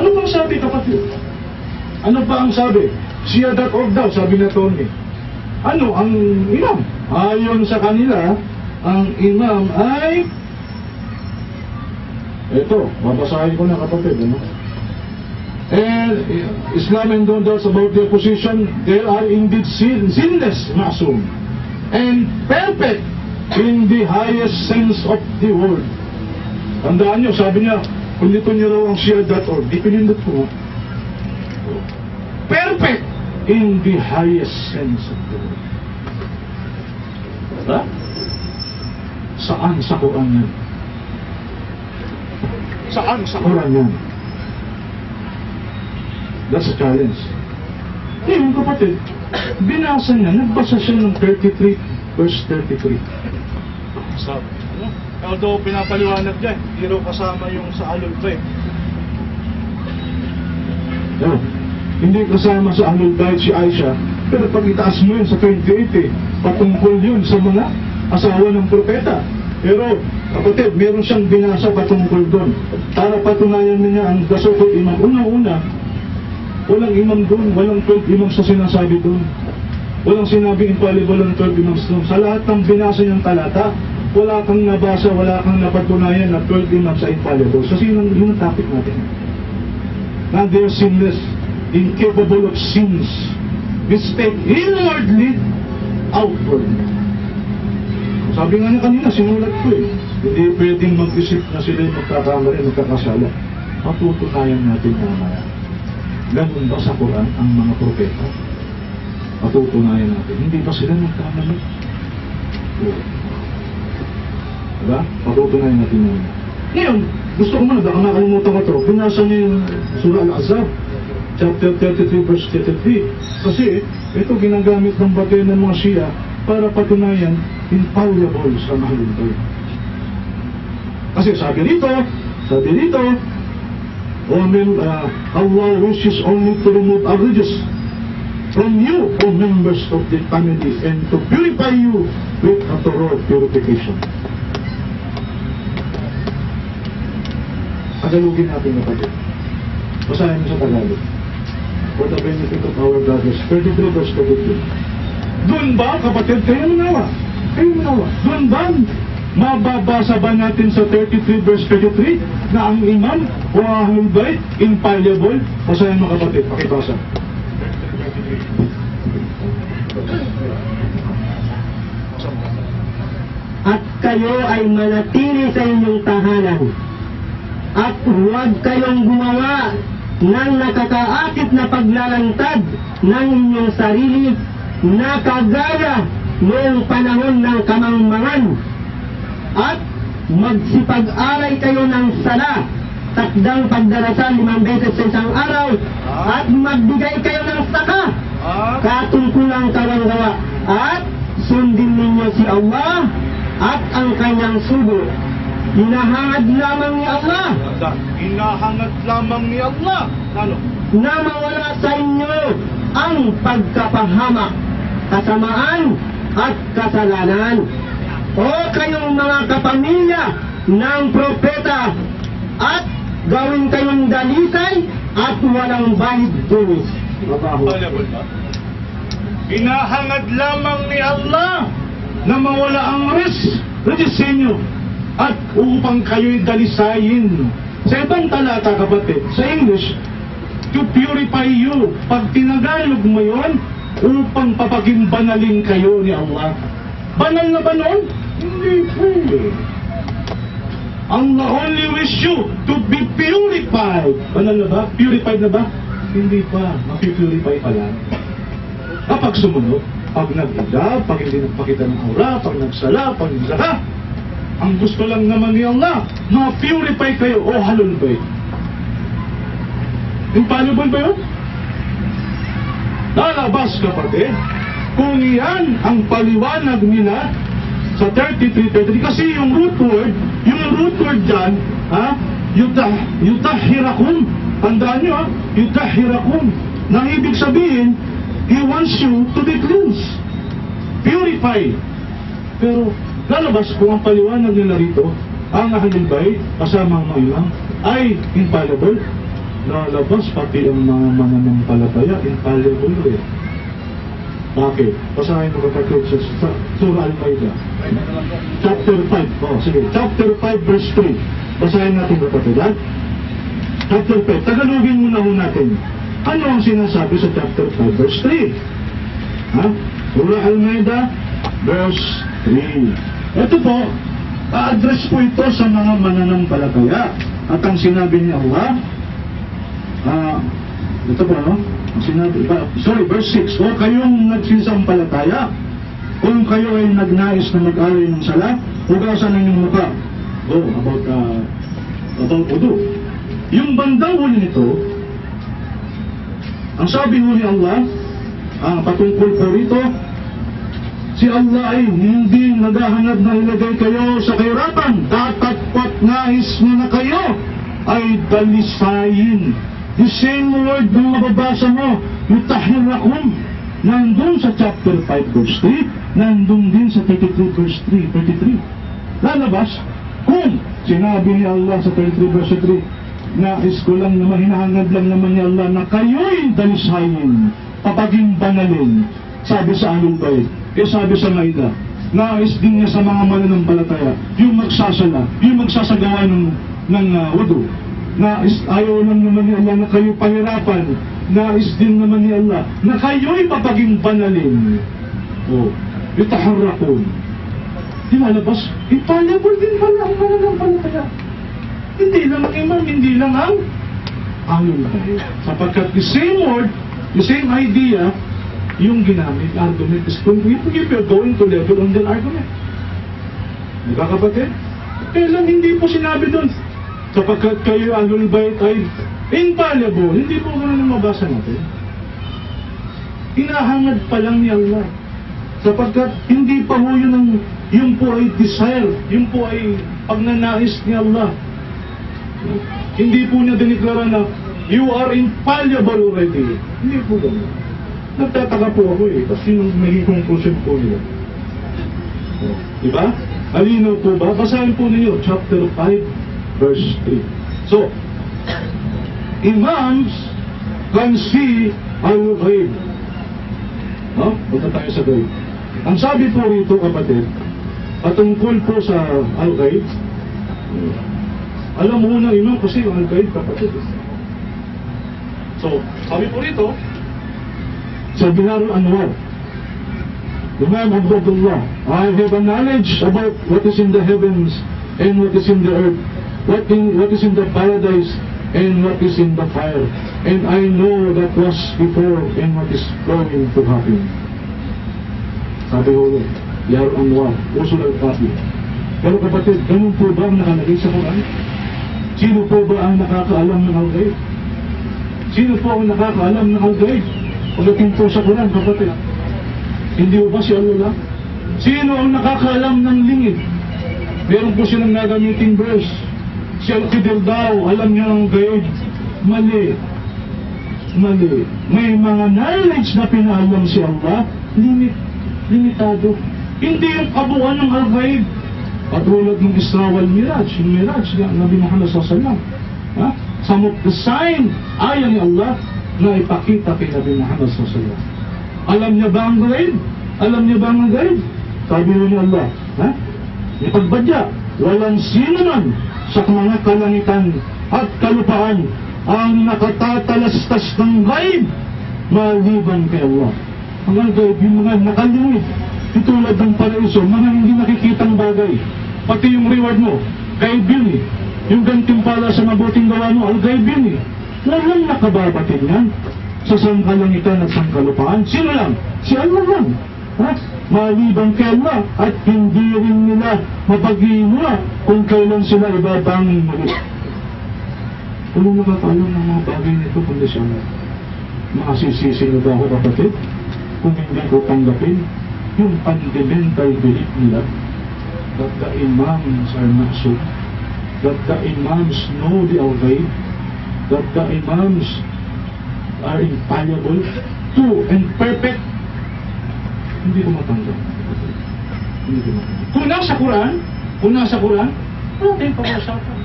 Ano bang sabi, kapatid? Ano ba ang sabi? Siya.org daw, sabi na Tony. Ano ang imam? Ayon sa kanila, ang imam ay... Ito, babasahin ko na, kapatid. Ano? And Islam and don't doubt about their position, they are indeed sinless, ma'asum, and perfect in the highest sense of the word. Tandaan nyo, sabi niya, pinindot nyo raw ang share.org. Di pinindot ko. Perfect in the highest sense of the word. Diba? Saan sa Quran yan? Saan sa Quran yan? That's a challenge. Yung kapatid, binasa niya, nagbasa siya ng 33, verse 33. Sabi, although pinapaliwanag niya, hindi raw kasama yung sa Ahlul Bayt. No, hindi kasama sa Ahlul Bayt si Aisha, pero pag itaas mo yun sa 28, patungkol yun sa mga asawa ng propeta. Pero, kapatid, meron siyang binasa patungkol doon. Para patunayan niya ang dasokol imam. Una-una, walang imam doon, walang 12 imams sa sinasabi doon. Walang sinabing infallible ang 12 imams doon. Sa lahat ng binasa niyang talata, wala kang nabasa, wala kang napatunayan na 12 imams sa infallible. So, yun ang topic natin. Na they are sinless, incapable of sins, mistake inwardly, outwardly. Sabi nga niya kanina, sinulat ko eh. Hindi pwedeng mag-isip na sila yung magkakamali, magkakasala. Patutunayan natin mamaya. Ganun ba sa Quran ang mga propeta? Patutunayan natin. Hindi ba sila nagkamali? Diba? Patutunayan natin muna. Ngayon, gusto ko muna, baka nakalimutan ko ito. Pinasa niya yung Surah Al-Ahzab, chapter 33, verse 33. Kasi, ito ginagamit ng batay ng mga Shia para patunayan infallible sa Ahlul Bayt. Kasi sabi dito, Allah wishes only to remove outrages from you, O members of the family, and to purify you with a thorough purification. Tagalogin natin kapatid. Basahin mo sa Tagalog. For the benefit of our brothers. 33 verse 32. Doon ba, kapatid, kayo manawa? Doon ba, mababasa ba natin sa 33 verse 33 na ang imam o Ahlul Bayt infallible? Basahin mo kapatid, pakibasa. At kayo ay manatili sa inyong tahanan, at huwag kayong gumawa ng nakakaakit na paglalantad ng inyong sarili na kagaya noong panahon ng kamangmangan, at magsipag-aray kayo ng sala, takdang pagdarasal 5 beses sa isang araw, at magbigay kayo ng saka, katungkulang karanggawa, at sundin ninyo si Allah at ang kanyang sugo. Hinahangad lamang ni Allah. Hinahangad lamang ni Allah. Ano? Na mawala sa inyo ang pagkapahamak, kasamaan at kasalanan. O kayong mga kapamilya ng propeta, at gawin kayong dalisay at walang bahid tunis. Hinahangad lamang ni Allah na mawala ang regis sa inyo at upang kayo'y dalisayin. Sa ibang talata kapatid, sa English, to purify you. Pag tinagalog mo yun, upang papaging banalin kayo ni Allah. Banal na ba noon? Hindi po. Allah only wish you to be purified. Banal na ba? Purified na ba? Hindi pa. Mapipurify pa lang. Kapag sumunod, pag nag-hijab, pag hindi nagpakita ng aura, pag nagsala, pag nagsaka, ang gusto lang naman ni Allah, ma-purify kayo. O Ahlul Bayt. Infallible ba yun? Lalabas kapatid, kung yan ang paliwanag nila sa 33, kasi yung root word dyan, yutahhirakum. Tandaan nyo, yutahhirakum. Nang ibig sabihin, He wants you to be cleansed, purified. Pero lalabas kung ang paliwanag nila rito, ang Ahlul Bayt kasama ang mga imam ay infallible. lalabas pati ang mga mananampalataya, infallible eh. Bakit? Basahin mo kapatid sa Surah Al-Ma'idah. Chapter 5. Oh, sige. Chapter 5 verse 3. Basahin natin kapatid, ha? Chapter 5. Tagalogin muna ho natin. Ano ang sinasabi sa chapter 5 verse 3? Ha? Surah Al-Ma'idah verse 3. Ito po, address po ito sa mga mananampalataya. At ang sinabi ni Allah, ito po, no? Sinabi, verse 6. O kayong nagsisampalataya, kung kayo ay nagnais na mag-alay ng sala, hugasan ang inyong mukha. About wudu. Yung bandang huli nito, ang sabi mo ni Allah, patungkol po rito, si Allah ay hindi naghahanap na ilagay kayo sa kahirapan. Dapat nais niya na kayo ay dalisayin. The same word na mababasa mo, yutahirakum, nandun sa chapter 5 verse 3, nandun din sa 33 verse 33. Lalabas, kung sinabi ni Allah sa 33 verse 3, nais ko lang naman, hinahangad lang naman ni Allah na kayo'y dalisayin, papaging banalin, sabi sa Ahlul Bayt, sabi sa Maida, nais din niya sa mga mananampalataya, yung magsasala, yung magsasagawa ng wudu. Nais, ayaw lang naman ni Allah na kayo pahirapan. Nais din naman ni Allah na kayo'y papaging banalin. Yutaharrakun. Di malabas, infallible din pala ang mananampalataya. Hindi lang ang imam, hindi lang ang Ahlul Bayt. Sapagkat the same word, the same idea, yung ginamit, argument is if you're going to level on the argument. Nagkakapatid? Kailan hindi po sinabi doon? Sapagkat kayo Ahlul Bayt ay infallible, hindi po ganun mabasa natin. Hinahangad pa lang ni Allah. Sapagkat hindi pa ho yung po ay desire, yung po ay pagnanais ni Allah. Hindi po niya diniklara na you are infallible already. Hindi po ganun. Nagtataka po ako kasi yung naging conclusion po nila. Diba? Alinaw po ba? Basahin po ninyo, chapter 5, verse 3. So, imams can see al-ghaib. Punta tayo sa ghaib. Ang sabi po rito, kapatid, patungkol po sa al-ghaib, alam mo na imam kasi yung al-ghaib, kapatid. So, sabi po rito, sa Bihar al-Anwar, Imam Abdullah, I have a knowledge about what is in the heavens and what is in the earth, what is in the paradise and what is in the fire, and I know that was before and what is going to happen. Sabi ko, Bihar al-Anwar, usul al-Qabi. Pero kapatid, ganun po ba ang nakalagay sa Quran? Sino po ba ang nakakaalam ng al-ghaib? Sino po ang nakakaalam ng al-ghaib? Pagdating po sa Quran, kapatid, hindi ba si Allah lang? Sino ang nakakaalam ng lingid? Meron po silang nagamiting verse. Si Al-Qidr daw, alam niya ang ghaib. Mali. May mga knowledge na pinaalam si Allah, limitado. Hindi yung kabuuan ng al-ghaib. Patulad ng Isra wal Miraj, yung Miraj ng Nabi Muhammad SAW. Some of the sign, ayaw ni Allah, na ipakita kay Nabi Muhammad SAW. Alam niya ba ang ghaib? Alam niya ba ang ghaib? Sabi ni Allah, ipagbadya, walang sino man sa mga kalangitan at kalupaan ang nakatatalastas ng ghaib maliban kay Allah. Ang ghaib, yung mga nakalimit, tulad ng paraiso, mga hindi nakikitang bagay. Pati yung reward mo, ghaib yun eh. Yung gantimpala sa mabuting gawa mo, al-ghaib yun eh. Walang nakababatin yan sa sangkalangitan at sangkalupaan. Sino lang? Si Allah lang. Maliban kay Allah at hindi rin nila mapag-iinwa kung kailan sila ibabangin muli. Kung nakakaalam ng mga bagay nito, kundi siya makasisisi na ba ako, kapatid? Kung hindi ko tanggapin yung fundamental belief nila that the imams are maksud, that the imams know the al-ghaib, that the imams are infallible, true and perfect. Hindi ko matanggap. Kung nasa Quran, okay, pag-usapan.